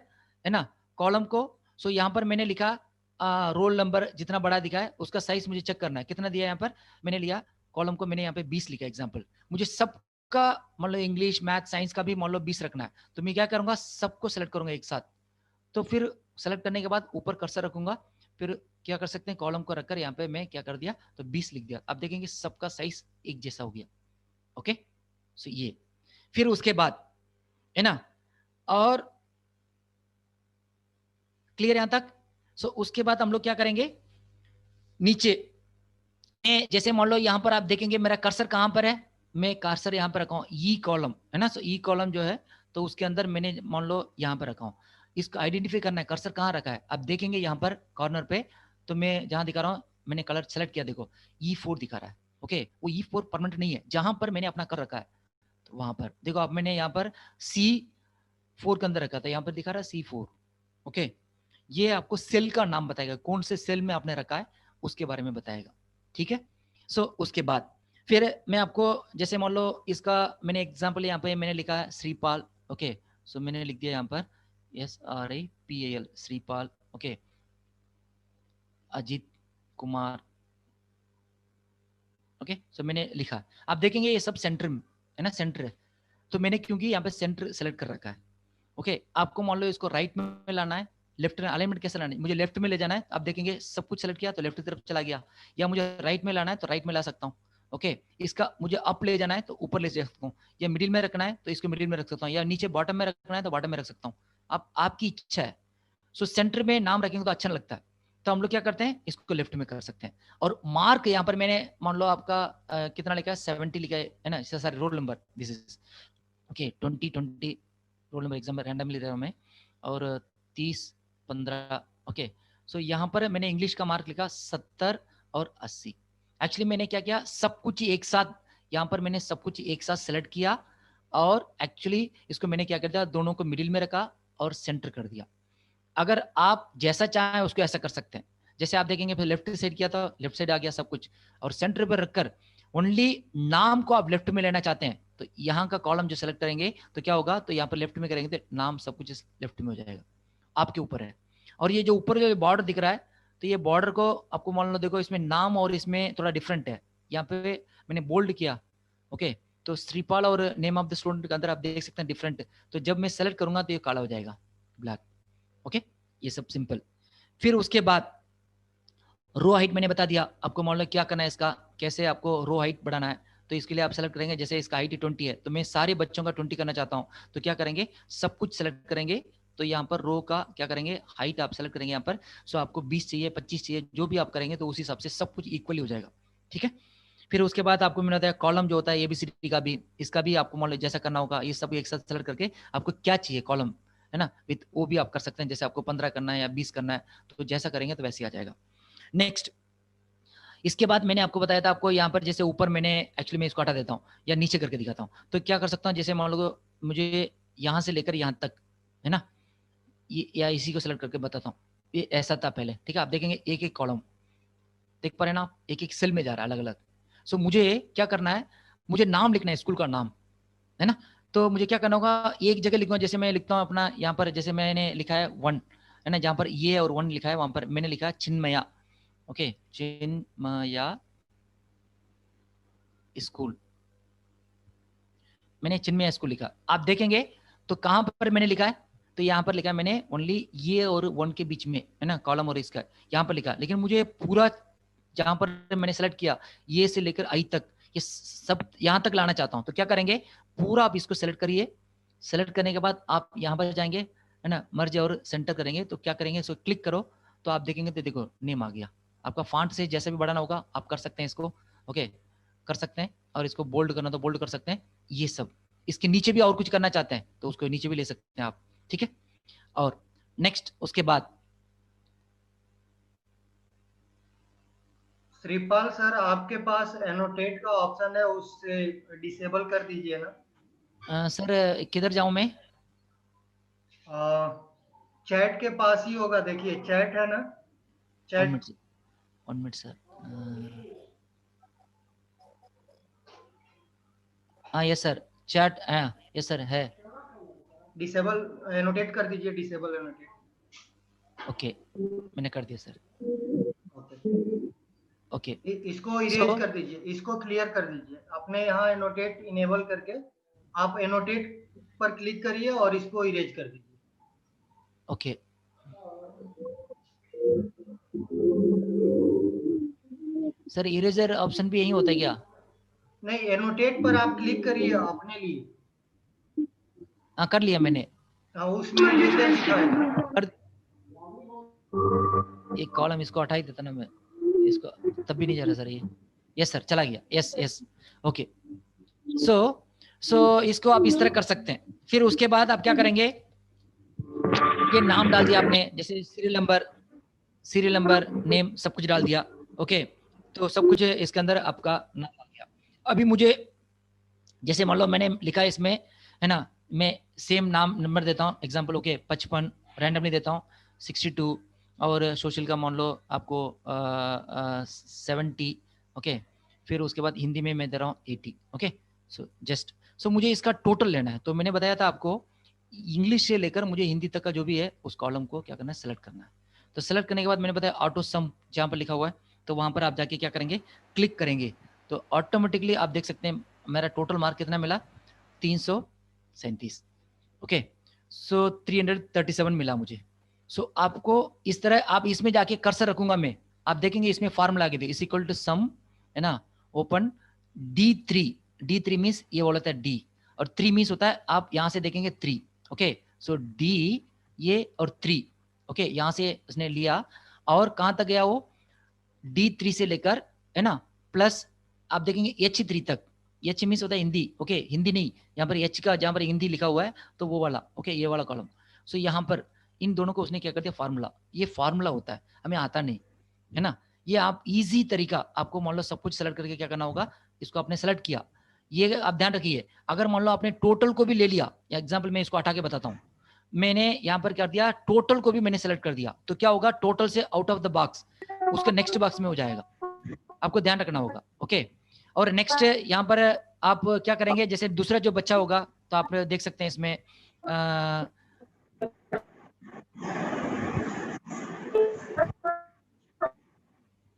है ना, कॉलम को, सो यहाँ पर मैंने लिखा रोल नंबर जितना बड़ा दिखा है उसका साइज मुझे चेक करना है, कितना दिया यहाँ पर मैंने लिया, कॉलम को मैंने यहाँ पे 20 लिखा एग्जाम्पल, मुझे सबका मान लो इंग्लिश मैथ साइंस का भी मान लो 20 रखना है, तो मैं क्या करूंगा, सबको सेलेक्ट करूंगा एक साथ, तो फिर सेलेक्ट करने के बाद ऊपर कर्सर रखूंगा, फिर क्या कर सकते हैं, कॉलम को रखकर यहाँ पे मैं क्या कर दिया, तो 20 लिख दिया, आप देखेंगे सबका साइज एक जैसा हो गया। ओके, सो ये, फिर उसके बाद, है ना, और क्लियर यहां तक। सो उसके बाद हम लोग क्या करेंगे, नीचे जैसे मान लो यहाँ पर आप देखेंगे मेरा कर्सर कहां पर है, मैं कर्सर यहाँ पर रखा हूँ ई कॉलम, है ना, सो ई कॉलम जो है, तो उसके अंदर मैंने मान लो यहाँ पर रखा हूँ, इसको आइडेंटिफाई करना है कर्सर कहाँ रखा है, आप देखेंगे यहाँ पर कॉर्नर पे, तो मैं जहां दिखा रहा हूँ, मैंने कलर सेलेक्ट किया, देखो E4 दिखा रहा है। ओके, वो E4 परमानेंट नहीं है, जहां पर मैंने अपना कर रखा है, तो वहां पर देखो, आप मैंने यहाँ पर C4 के अंदर रखा था, यहाँ पर दिखा रहा है C4। ओके, ये आपको सेल का नाम बताएगा, कौन से सेल में आपने रखा है उसके बारे में बताएगा। ठीक है, सो उसके बाद फिर मैं आपको जैसे मान लो इसका मैंने एग्जांपल यहाँ पे मैंने लिखा है श्रीपाल। ओके, सो मैंने लिख दिया यहाँ पर SRIPAL Shripal. Okay, Ajit Kumar. Okay, so मैंने लिखा, आप देखेंगे ये सब सेंटर में है ना, सेंटर है, तो मैंने क्योंकि यहाँ पे सेंटर सेलेक्ट कर रखा है। ओके, आपको मान लो इसको राइट में लाना है, लेफ्ट में अलाइनमेंट कैसे लाना है, मुझे लेफ्ट में ले जाना है, आप देखेंगे सब कुछ सेलेक्ट किया तो लेफ्ट की तरफ चला गया, या मुझे राइट में लाना है तो राइट में ला सकता हूँ। ओके, इसका मुझे अप ले जाना है तो ऊपर ले जा सकता हूँ, या मिडिल में रखना है तो इसको मिडिल में रख सकता हूँ, या नीचे बॉटम में रखना है तो बॉटम में रख सकता हूँ, आप आपकी इच्छा है। सो सेंटर में नाम रखेंगे तो अच्छा लगता है, तो हम लोग क्या करते हैं, इसको लेफ्ट में कर सकते हैं। और मार्क यहाँ पर मैंने मान लो आपका कितना लिखा है, 70 लिखा है ना, sorry roll number, this is okay 20 roll number exam में रैंडमली दे रहा हूँ मैं, और 30 15। ओके, सो यहाँ पर मैंने इंग्लिश का मार्क लिखा 70 और 80। एक्चुअली मैंने क्या किया, सब कुछ ही एक साथ, यहाँ पर मैंने सब कुछ एक साथ सेलेक्ट किया और एक्चुअली इसको मैंने क्या कर दिया, दोनों को मिडिल में रखा और सेंटर कर दिया। अगर आप जैसा चाहें उसको ऐसा कर सकते हैं। जैसे आप देखेंगे फिर लेफ्ट साइड किया तो लेफ्ट साइड आ गया सब कुछ, और सेंटर पर रखकर ओनली नाम को आप लेफ्ट में लेना चाहते हैं तो यहाँ का कॉलम जो सेलेक्ट करेंगे तो क्या होगा, तो यहाँ पर लेफ्ट में करेंगे तो नाम सब कुछ लेफ्ट में हो जाएगा, आपके ऊपर है। और ये जो ऊपर जो बॉर्डर दिख रहा है, तो ये बॉर्डर को आपको मान लो, देखो इसमें नाम और इसमें थोड़ा डिफरेंट है, यहाँ पे मैंने बोल्ड किया, ओके। तो श्रीपाल और नेम ऑफ द स्टूडेंट के अंदर आप देख सकते हैं डिफरेंट, तो जब मैं सेलेक्ट करूंगा तो ये काला हो जाएगा, ब्लैक, ओके। ये सब सिंपल। फिर उसके बाद रो हाइट मैंने बता दिया आपको, मान लो क्या करना है इसका, कैसे आपको रो हाइट बढ़ाना है। तो इसके लिए आप सेलेक्ट करेंगे, जैसे इसका हाइट 20 है तो मैं सारे बच्चों का 20 करना चाहता हूँ, तो क्या करेंगे, सब कुछ सेलेक्ट करेंगे, तो यहाँ पर रो का क्या करेंगे, हाइट आप सेलेक्ट करेंगे यहाँ पर। सो आपको 20 चाहिए, 25 चाहिए, जो भी आप करेंगे तो उस हिसाब से सब कुछ इक्वली हो जाएगा, ठीक है। फिर उसके बाद आपको मैंने बताया कॉलम जो होता है ABCD का भी, इसका भी आपको मान लो जैसा करना होगा, ये सब एक साथ सेलेक्ट करके आपको क्या चाहिए कॉलम, है ना, विथ वो भी आप कर सकते हैं, जैसे आपको 15 करना है या 20 करना है, तो जैसा करेंगे तो वैसे ही आ जाएगा। नेक्स्ट, इसके बाद मैंने आपको बताया था, आपको यहाँ पर जैसे ऊपर मैंने एक्चुअली मैं इसको हटा देता हूँ या नीचे करके दिखाता हूँ, तो क्या कर सकता हूँ, जैसे मान लो मुझे यहाँ से लेकर यहाँ तक, है ना, ये या इसी को सेलेक्ट करके बताता हूँ। ये ऐसा था पहले, ठीक है, आप देखेंगे एक एक कॉलम देख पा रहे हैं ना, एक एक सेल में जा रहा है अलग अलग। सो मुझे क्या करना है, मुझे नाम लिखना है, स्कूल का नाम, है ना। तो मुझे क्या करना होगा, एक जगह लिखूंगा, जैसे मैं लिखता हूँ अपना यहाँ पर, जैसे मैंने लिखा है 1, है ना, जहाँ पर ये और 1 लिखा है वहां पर मैंने लिखा है चिन्मया, ओके, चिन्मया स्कूल, मैंने चिन्मया स्कूल लिखा। आप देखेंगे तो कहां पर मैंने लिखा है, तो यहाँ पर लिखा है मैंने ओनली ये और 1 के बीच में, है ना, कॉलम और इसका यहाँ पर लिखा, लेकिन मुझे पूरा जहां पर मैंने सेलेक्ट किया ये से लेकर आई तक, ये सब यहाँ तक लाना चाहता हूँ, तो क्या करेंगे, पूरा आप इसको सेलेक्ट करिए। सेलेक्ट करने के बाद आप यहाँ पर जाएंगे, है ना, मर्ज और सेंटर करेंगे, तो क्या करेंगे, इसको क्लिक करो तो आप देखेंगे तो देखो नेम आ गया। आपका फॉन्ट से जैसे भी बढ़ाना होगा आप कर सकते हैं इसको, ओके, कर सकते हैं, और इसको बोल्ड करना तो बोल्ड कर सकते हैं, ये सब। इसके नीचे भी और कुछ करना चाहते हैं तो उसको नीचे भी ले सकते हैं आप, ठीक है। और नेक्स्ट उसके बाद श्रीपाल सर, आपके पास एनोटेट का ऑप्शन है, उससे डिसेबल कर दीजिए ना। सर किधर जाऊं मैं, चैट के पास ही होगा, देखिए चैट है ना, चैट। 1 मिनट सर, हाँ यस सर, चैट, हाँ यस सर है, डिसेबल एनोटेट कर दीजिए, डिसेबल एनोटेट। ओके मैंने कर दिया सर, ओके। इसको इरेज कर दीजिए, इसको क्लियर कर दीजिए, अपने यहाँ एनोटेट इनेबल करके आप एनोटेट पर क्लिक करिए और इसको इरेज कर दीजिए, ओके। सर इरेजर ऑप्शन भी यही होता है क्या, नहीं, एनोटेट पर आप क्लिक करिए अपने लिए। हाँ कर लिया मैंने, हाँ, उसमें इरेजर लिखा है। एक कॉलम इसको हटा ही देता ना मैं, इसको तब भी नहीं जा रहा सर ये, यस सर चला गया, यस यस, ओके। सो इसको आप इस तरह कर सकते हैं। फिर उसके बाद आप क्या करेंगे, ये नाम डाल दिया आपने, जैसे सीरियल नंबर, नेम सब कुछ डाल दिया, ओके। तो सब कुछ इसके अंदर आपका नाम आ गया। अभी मुझे जैसे मान लो मैंने लिखा है इसमें, है ना, मैं सेम नाम नंबर देता हूँ, एग्जाम्पल ओके 55, रैंडमली देता हूँ 62, और सोशल का मान लो आपको 70, ओके। फिर उसके बाद हिंदी में मैं दे रहा हूँ 80, ओके। सो मुझे इसका टोटल लेना है, तो मैंने बताया था आपको इंग्लिश से लेकर मुझे हिंदी तक का जो भी है उस कॉलम को क्या करना है, सेलेक्ट करना है। तो सेलेक्ट करने के बाद मैंने बताया ऑटो सम जहाँ पर लिखा हुआ है, तो वहाँ पर आप जाके क्या करेंगे, क्लिक करेंगे, तो ऑटोमेटिकली आप देख सकते हैं मेरा टोटल मार्क कितना मिला, 337, ओके। सो 337 मिला मुझे। सो आपको इस तरह, आप इसमें जाके कर्सर रखूंगा मैं, आप देखेंगे इसमें फार्मूला आगे इज इक्वल टू सम, है ना, ओपन D3 मीन्स ये बोला था D, और 3 मीन्स होता है, आप यहाँ से देखेंगे 3, ओके। सो D ये और 3, ओके, यहाँ से उसने लिया, और कहाँ तक गया वो, D3 से लेकर, है ना, प्लस आप देखेंगे H3 तक, H मीन्स होता है हिंदी, ओके, हिंदी नहीं, यहाँ पर H का जहाँ पर हिंदी लिखा हुआ है तो वो वाला, ओके, ये वाला कॉलम। सो यहाँ पर इन दोनों को उसने क्या कर दिया, फार्मूला, ये फार्मूला होता है, हमें आता नहीं, है ना, ये आप इजी तरीका, आपको मान लो सब कुछ सेलेक्ट करके क्या करना होगा, इसको आपने सेलेक्ट किया, ये आप ध्यान रखिए। अगर मान लो आपने टोटल को भी ले लिया, एग्जाम्पल मैं इसको हटा के बताता हूँ, मैंने यहाँ पर कर दिया टोटल को भी मैंने सेलेक्ट कर दिया, तो क्या होगा, टोटल से आउट ऑफ द बॉक्स उसके नेक्स्ट बॉक्स में हो जाएगा, आपको ध्यान रखना होगा। ओके, और नेक्स्ट यहाँ पर आप क्या करेंगे, जैसे दूसरा जो बच्चा होगा तो आप देख सकते हैं इसमें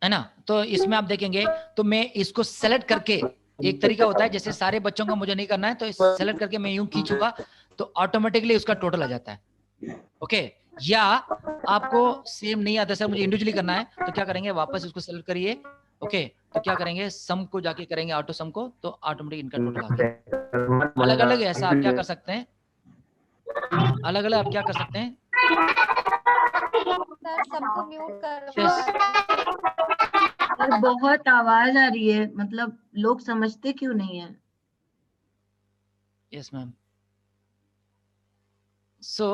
है ना, तो इसमें आप देखेंगे तो मैं इसको सेलेक्ट करके, एक तरीका होता है जैसे सारे बच्चों का मुझे नहीं करना है तो सेलेक्ट करके मैं यूं खींचूंगा तो ऑटोमेटिकली उसका टोटल आ जाता है। ओके, या आपको सेम नहीं आता सर मुझे इंडिविजुअली करना है, तो क्या करेंगे, वापस इसको सेलेक्ट करिए। ओके, तो क्या करेंगे, सम को जाके करेंगे ऑटो सम को, तो ऑटोमेटिक इनका टोटल आ गया। अलग अलग ऐसा आप क्या कर सकते हैं, अलग अलग आप क्या कर सकते हैं, सर सबको म्यूट कर। सर बहुत आवाज आ रही है, मतलब लोग समझते क्यों नहीं है? Yes ma'am. सो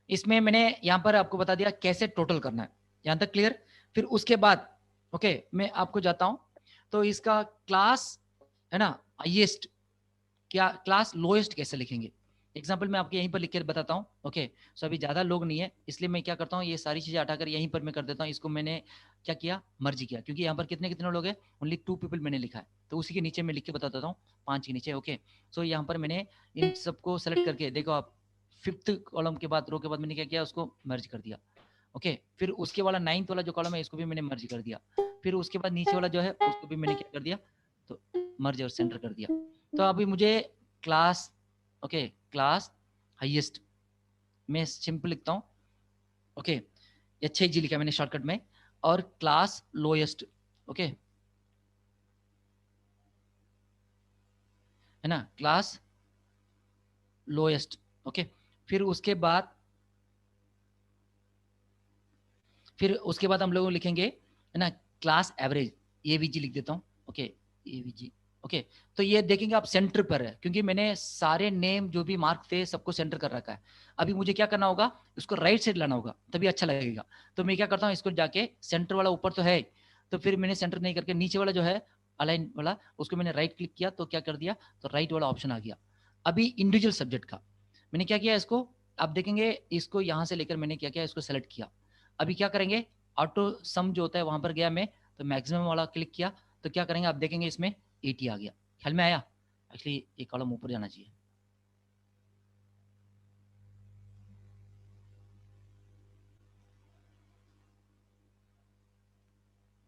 इसमें मैंने यहाँ पर आपको बता दिया कैसे टोटल करना है, यहाँ तक क्लियर। फिर उसके बाद ओके मैं आपको जाता हूँ, तो इसका क्लास है ना हाईएस्ट, क्या क्लास लोएस्ट कैसे लिखेंगे, एग्जाम्पल मैं आपको यहीं पर लिख के बताता हूँ। ओके, सो अभी ज़्यादा लोग नहीं है इसलिए मैं क्या करता हूँ, ये सारी चीज़ें हटाकर यहीं पर मैं कर देता हूँ, इसको मैंने क्या किया, मर्ज किया, क्योंकि यहाँ पर कितने कितने लोग हैं, ओनली 2 पीपल मैंने लिखा है, तो उसी के नीचे मैं लिख के बता देता हूँ 5 के नीचे। ओके, सो यहाँ पर मैंने इन सबको सेलेक्ट करके देखो आप 5th कॉलम के बाद रो के बाद मैंने क्या किया, उसको मर्ज कर दिया। ओके, फिर उसके वाला 9th वाला जो कॉलम है इसको भी मैंने मर्ज कर दिया, फिर उसके बाद नीचे वाला जो है उसको भी मैंने क्या कर दिया, तो मर्ज और सेंटर कर दिया। तो अभी मुझे क्लास ओके क्लास हाईएस्ट मैं सिंपल लिखता हूँ। ओके, अच्छा जी लिखा मैंने शॉर्टकट में, और क्लास लोएस्ट ओके है ना, क्लास लोएस्ट। ओके, फिर उसके बाद हम लोग लिखेंगे है ना क्लास एवरेज, एवीजी लिख देता हूँ। Okay, AVG. ओके, तो ये देखेंगे आप सेंटर पर है, क्योंकि मैंने सारे नेम जो भी मार्क थे सबको सेंटर कर रखा है। अभी मुझे क्या करना होगा, इसको राइट साइड लाना होगा तभी अच्छा लगेगा। तो मैं क्या करता हूँ, इसको जाके सेंटर वाला ऊपर तो है, तो फिर मैंने सेंटर नहीं करके नीचे वाला जो है अलाइन वाला उसको मैंने राइट क्लिक किया, तो क्या कर दिया, तो राइट वाला ऑप्शन आ गया। अभी इंडिविजुअल सब्जेक्ट का मैंने क्या किया, इसको आप देखेंगे, इसको यहाँ से लेकर मैंने क्या किया, इसको सेलेक्ट किया। अभी क्या करेंगे, ऑटो सम जो होता है वहां पर गया मैं, तो मैक्सिमम वाला क्लिक किया, तो क्या करेंगे आप देखेंगे इसमें 80 आ गया। ख्याल में आया, एक्चुअली एक कॉलम ऊपर जाना चाहिए।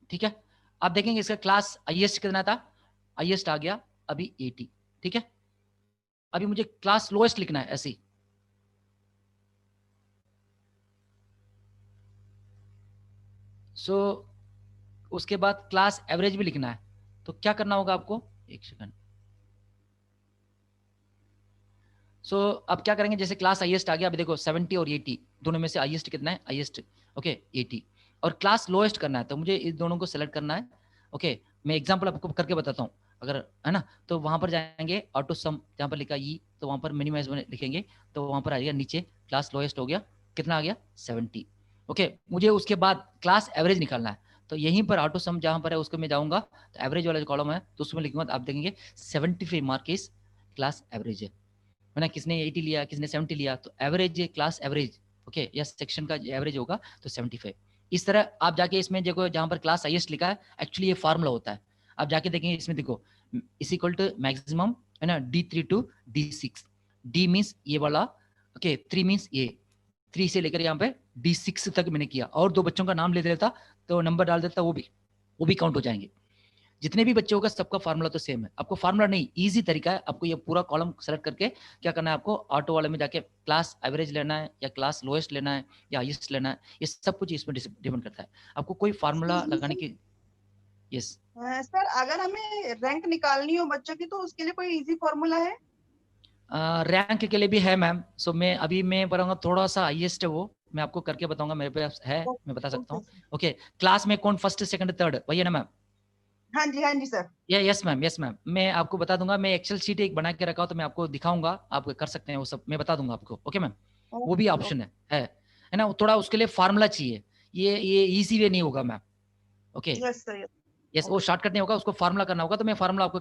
ठीक है, आप देखेंगे इसका क्लास हाईएस्ट कितना था, हाईएस्ट आ गया अभी 80। ठीक है, अभी मुझे क्लास लोएस्ट लिखना है ऐसे ही। सो उसके बाद क्लास एवरेज भी लिखना है, तो क्या करना होगा आपको, एक सेकंड। सो अब क्या करेंगे, जैसे क्लास हाईएस्ट आ गया, अभी देखो 70 और 80 दोनों में से हाईएस्ट कितना है, हाईएस्ट ओके 80, और क्लास लोएस्ट करना है, तो मुझे इस दोनों को सेलेक्ट करना है। ओके, मैं एग्जांपल आपको करके बताता हूँ, अगर है ना, तो वहां पर जाएंगे ऑटो सम, जहाँ पर लिखा ई, तो वहां पर मिनिमाइज लिखेंगे, तो वहां पर आ जाएगा नीचे क्लास लोएस्ट हो गया, कितना आ गया 70। ओके, मुझे उसके बाद क्लास एवरेज निकालना है, तो यहीं पर ऑटो सम जहां पर है उसको मैं जाऊंगा, तो एवरेज वाला जो कॉलम है तो उसमें लिखूंगा, तो आप देखेंगे 75 मार्क इस क्लास एवरेज है ना, किसने 80 लिया, किसने 70 लिया, तो एवरेज क्लास एवरेज ओके, या सेक्शन का एवरेज होगा तो 75। इस तरह आप जाके इसमें देखो, जहां पर क्लास हाईएस्ट लिखा है एक्चुअली ये फार्मूला होता है, आप जाके देखेंगे इसमें देखो इज इक्वल टू मैक्सिमम है ना D3 to D6, D means ये वाला ओके, 3 मीन्स ये 3 से लेकर यहाँ पे D6 तक मैंने किया, और 2 बच्चों का नाम ले देता तो नंबर डाल देता, वो भी काउंट हो जाएंगे। जितने भी बच्चे होगा सबका फार्मूला तो सेम है, आपको फार्मूला नहीं, इजी तरीका है, आपको ये पूरा कॉलम सेलेक्ट करके क्या करना है, आपको ऑटो वाले में जाके क्लास एवरेज लेना है या क्लास लोएस्ट लेना है या हाईएस्ट लेना है, ये सब कुछ इसमें डिपेंड करता है, आपको कोई फार्मूला लगाने की। यस सर, अगर हमें रैंक निकालनी हो बच्चों की तो उसके लिए कोई इजी फॉर्मूला है? रैंक के लिए भी है मैम, सो मैं अभी मैं बताऊंगा, थोड़ा सा हाईएस्ट है वो मैं आपको करके बताऊंगा, मेरे पास है मैं बता सकता हूँ। ओके, क्लास में कौन फर्स्ट सेकंड थर्ड वही है ना मैम? हाँ जी सर। यस मैम, मैं आपको बता दूंगा, मैं एक्सेल शीट एक बना के रखा हूँ, तो मैं आपको दिखाऊंगा, आप कर सकते हैं वो सब, मैं बता दूंगा आपको। ओके मैम, वो भी ऑप्शन है ना, थोड़ा उसके लिए फार्मूला चाहिए, ये इजी वे नहीं होगा ma'am. Okay yes sir. Yes, वो शॉर्टकट नहीं होगा, उसको फार्मूला करना होगा, तो मैं फार्मूला आपको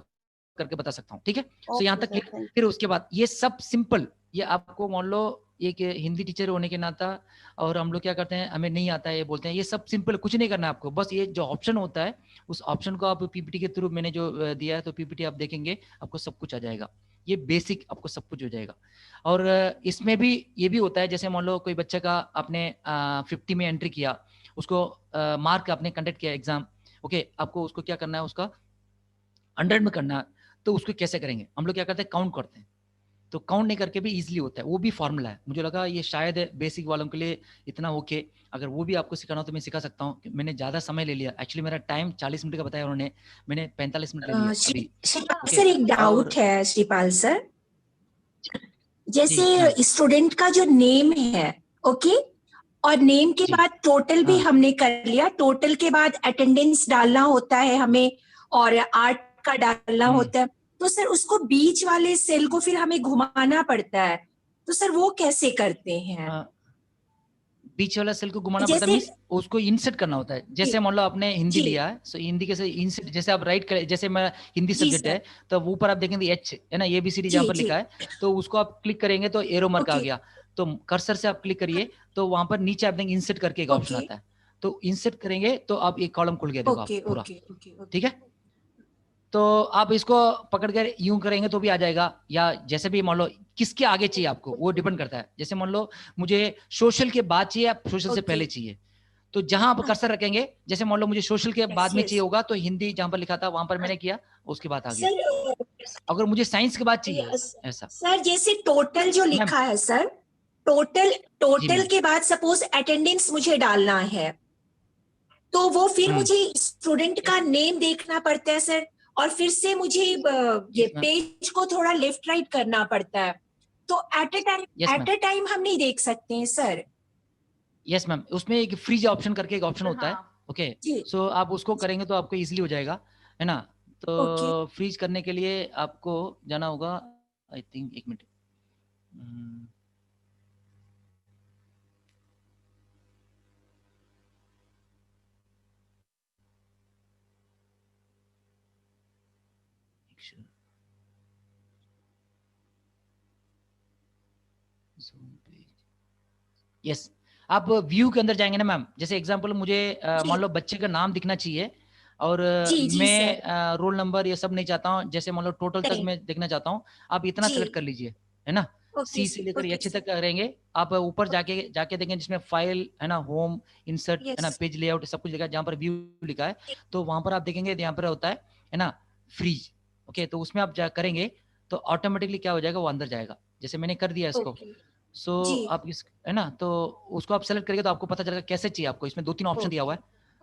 करके बता सकता हूँ, ठीक है। सो यहाँ तक clear? फिर उसके बाद ये सब सिंपल, ये आपको मान लो एक हिंदी टीचर होने के नाता, और हम लोग क्या करते हैं, हमें नहीं आता है ये बोलते हैं, ये सब सिंपल, कुछ नहीं करना है आपको, बस ये जो ऑप्शन होता है उस ऑप्शन को आप पीपीटी के थ्रू मैंने जो दिया है, तो पीपीटी आप देखेंगे आपको सब कुछ आ जाएगा, ये बेसिक आपको सब कुछ हो जाएगा। और इसमें भी ये भी होता है, जैसे मान लो कोई बच्चे का आपने 50 में एंट्री किया, उसको मार्क आपने कंडक्ट किया एग्जाम, ओके, आपको उसको क्या करना है, उसका 100 में करना है, तो उसको कैसे करेंगे, हम लोग क्या करते हैं, काउंट करते हैं, तो काउंट नहीं करके भी इजीली होता है, वो भी फॉर्मूला है। मुझे लगा ये शायद बेसिक वालों के लिए इतना ओके, अगर वो भी आपको सिखाना हो तो मैं सिखा सकता हूँ। मैंने ज़्यादा समय ले लिया, एक्चुअली मेरा टाइम 40 मिनट का बताया उन्होंने, मैंने 45 मिनट ले लिया अभी। सर एक डाउट है श्रीपाल सर, जैसे स्टूडेंट का जो नेम है, ओके, और नेम के बाद टोटल भी हमने कर लिया, टोटल के बाद अटेंडेंस डालना होता है हमें और आर्ट का डालना होता है, तो सर उसको बीच वाले सेल को फिर हमें घुमाना पड़ता है, तो सर वो कैसे करते हैं? बीच वाला सेल को घुमाना पड़ता है, मींस उसको इंसर्ट करना होता है। जैसे मान लो आपने हिंदी लिया है, सो हिंदी के से इंसर्ट, जैसे आप राइट करें, जैसे मेरा हिंदी सब्जेक्ट है, तो ऊपर आप देखेंगे एच है ना, ABCD जहाँ पर लिखा है, तो उसको आप क्लिक करेंगे तो एरो मार्क आ गया, तो कर्सर से आप क्लिक करिए, तो वहां पर नीचे आप देखेंगे इंसर्ट करके एक ऑप्शन आता है, तो इंसर्ट करेंगे तो आप एक कॉलम खुल गया, देखो आप पूरा, ठीक है। तो आप इसको पकड़ कर यूं करेंगे तो भी आ जाएगा, या जैसे भी मान लो किसके आगे चाहिए आपको, वो डिपेंड करता है। जैसे मान लो मुझे सोशल के बाद चाहिए या सोशल से पहले चाहिए, तो जहां आप कर्सर रखेंगे, जैसे मान लो मुझे सोशल के बाद में चाहिए होगा, तो हिंदी जहां पर लिखा था वहां पर मैंने किया, उसके बाद आ गया। अगर मुझे साइंस के बाद चाहिए ऐसा। सर जैसे टोटल जो लिखा है सर, टोटल के बाद सपोज अटेंडेंस मुझे डालना है, तो वो फिर मुझे स्टूडेंट का नेम देखना पड़ता है सर, और फिर से मुझे ये पेज को थोड़ा लेफ्ट राइट करना पड़ता है, तो एट अ टाइम हम नहीं देख सकते हैं सर। यस मैम, उसमें एक फ्रीज ऑप्शन करके एक ऑप्शन होता है, ओके, सो आप उसको करेंगे तो आपको इजीली हो जाएगा, है ना। तो फ्रीज करने के लिए आपको जाना होगा, आई थिंक, एक मिनट, यस, आप व्यू के अंदर जाएंगे ना मैम, जैसे एग्जांपल मुझे मान लो बच्चे का नाम दिखना चाहिए, और मैं रोल नंबर ये सब नहीं चाहता हूँ, जैसे मान लो टोटल तक मैं देखना चाहता हूँ, आप इतना सेलेक्ट कर लीजिए, है ना, सी से लेकर एच तक करेंगे आप, ऊपर जाके देखेंगे जिसमें फाइल है ना, होम, इंसर्ट है ना, पेज लेआउट सब कुछ लिखा है, जहाँ पर व्यू लिखा है, तो वहां पर आप देखेंगे यहाँ पर होता है ना फ्रीज, ओके, तो उसमें आप करेंगे तो ऑटोमेटिकली क्या हो जाएगा, वो अंदर जाएगा, जैसे मैंने कर दिया इसको, सो आप इस है ना, तो उसको आप सेलेक्ट करेंगे तो आपको पता चलेगा कैसे चाहिए आपको, इसमें 2-3 ऑप्शन दिया हुआ है,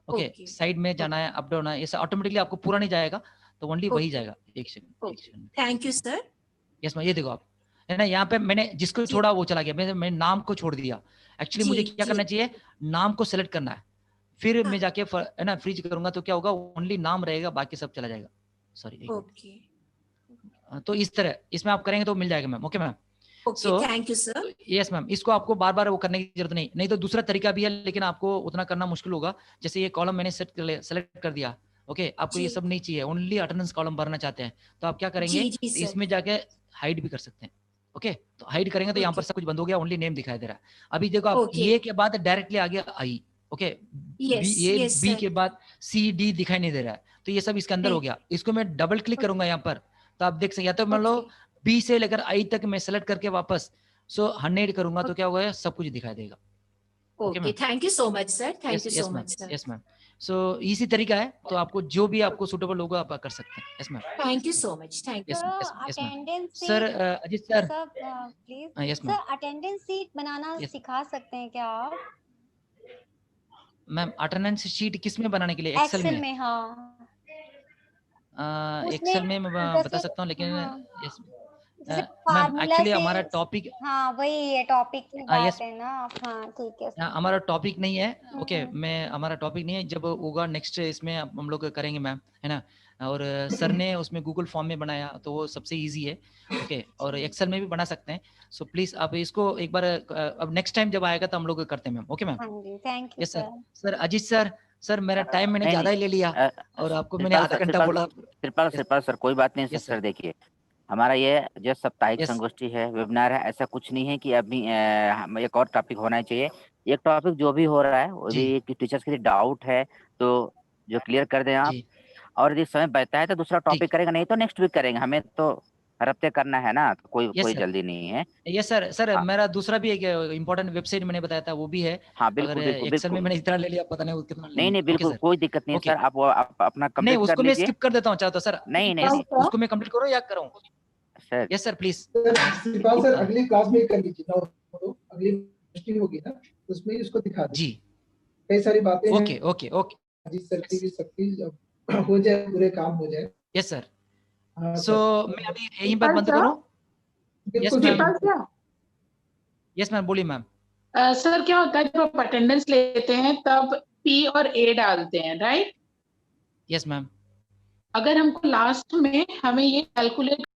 ओके, साइड में जाना है, अप डाउन है, ये ऑटोमेटिकली आपको पूरा नहीं जाएगा, तो ओनली वही जाएगा। एक second, thank you sir. Yes ma'am, ये देखो आप, है ना, यहाँ पे मैंने जिसको छोड़ा वो चला गया, मैंने नाम को छोड़ दिया, एक्चुअली मुझे क्या करना चाहिए, नाम को सेलेक्ट करना है, फिर मैं जाके है ना फ्रीज करूंगा, तो क्या होगा, ओनली नाम रहेगा, बाकी सब चला जाएगा, सॉरी, तो इस तरह इसमें आप करेंगे तो मिल जाएगा ma'am, okay ma'am, thank you sir. Yes ma'am, इसको आपको बार बार वो करने की जरूरत नहीं तो दूसरा तरीका भी है, लेकिन आपको उतना करना मुश्किल होगा। जैसे ये कॉलम मैंने सेलेक्ट कर दिया, ओके, आपको ये सब नहीं चाहिए, ओनली अटेंडेंस कॉलम भरना चाहते हैं, तो आप क्या करेंगे, इसमें जाके हाइड भी कर सकते हैं, ओके, तो हाइड करेंगे तो यहाँ पर सब कुछ बंद हो गया, ओनली नेम दिखाई दे रहा है। अभी देखो आप, ये के बाद डायरेक्टली आ गया आई, ओके, ये बी के बाद सी डी दिखाई नहीं दे रहा है, तो ये सब इसके अंदर हो गया। इसको मैं डबल क्लिक करूंगा यहाँ पर, तो आप देख सकते, या तो मान लो बी से लेकर आई तक मैं सेलेक्ट करके वापस 100 करूंगा, तो क्या होगा, सब कुछ दिखाई देगा। Okay, thank you so much sir, thank you so much sir. Yes ma'am, so इसी तरीका है, तो आपको जो भी आपको सूटेबल होगा आप कर सकते हैं। Yes ma'am, thank you so much, thank you. Attendance sir, Ajit sir, please yes sir, attendance sheet बनाना सिखा सकते हैं क्या आप? मैम, अटेंडेंस शीट किस में बनाने के लिए, एक्सेल में? हाँ, एक्सेल में मैं बता सकता हूँ, लेकिन यस मैम, एक्चुअली हमारा टॉपिक, हाँ वही है, टॉपिक की बात है ना, हाँ ठीक है, हमारा टॉपिक नहीं है, ओके, मैं हमारा टॉपिक नहीं है, जब होगा नेक्स्ट इसमें हम लोग करेंगे मैम, है ना, और सर ने उसमें गूगल फॉर्म में बनाया, तो वो सबसे इजी है, ओके, और एक्सेल में भी बना सकते हैं, सो प्लीज आप इसको एक बार, अब नेक्स्ट टाइम जब आएगा तो हम लोग करते हैं ma'am, okay ma'am, thank you. Yes sir. Sir Ajit sir, sir मेरा टाइम मैंने नहीं, ज्यादा ही ले लिया और आपको मैंने आधा घंटा बोला। श्रीपाल सर कोई बात नहीं Yes, सर, देखिए हमारा ये जो साप्ताहिक Yes. संगोष्ठी है, वेबिनार है, ऐसा कुछ नहीं है कि अभी एक और टॉपिक होना चाहिए। एक टॉपिक जो भी हो रहा है वो जी भी टीचर्स के डाउट है तो जो क्लियर कर दें आप, जी और यदि समय बचता है तो दूसरा टॉपिक करेंगे, नहीं तो नेक्स्ट वीक करेंगे। हमें तो हर हफ्ते करना है ना, तो Yes, कोई sir. जल्दी नहीं है। Yes sir. सर हाँ। मेरा दूसरा भी एक इम्पोर्टेंट वेबसाइट मैंने बताया था वो भी है। हाँ अगर बिल्कुल बिल्कुल एक्सेल में बिल्कुल, मैंने इतना ले लिया पता नहीं वो कितना नहीं लेंगे। नहीं ओके बिल्कुल सर, कोई दिक्कत नहीं ओके। सर, आप अपना नहीं कंप्लीट कर उसको मैं लीजिए। स्किप कर देता हूँ चाहे तो सर। नहीं नहीं नहीं उसको मैं कंप्लीट करूँ या करूँ? Sir, yes sir please. Shripal sir अगली क्लास में कर लीजिए ना, तो अगली मीटिंग होगी ना उसमें इसको दिखा दीजिए। जी कई सारी बातें हैं ओके ओके ओके जिस सर की भी सबकी जब हो जाए, पूरे काम हो जाए। Yes sir. हाँ सो सर, मैं अभी यहीं बात बंद करूँ? बिल्कुल ma'am. Sir, sir yes ma'am बोलिए मैम। सर क्या होता है जब आप अटेंडेंस लेते हैं तब P और A डालते हैं, राइट? Yes ma'am. अगर हमको लास्ट में हमें ये कैलकुलेट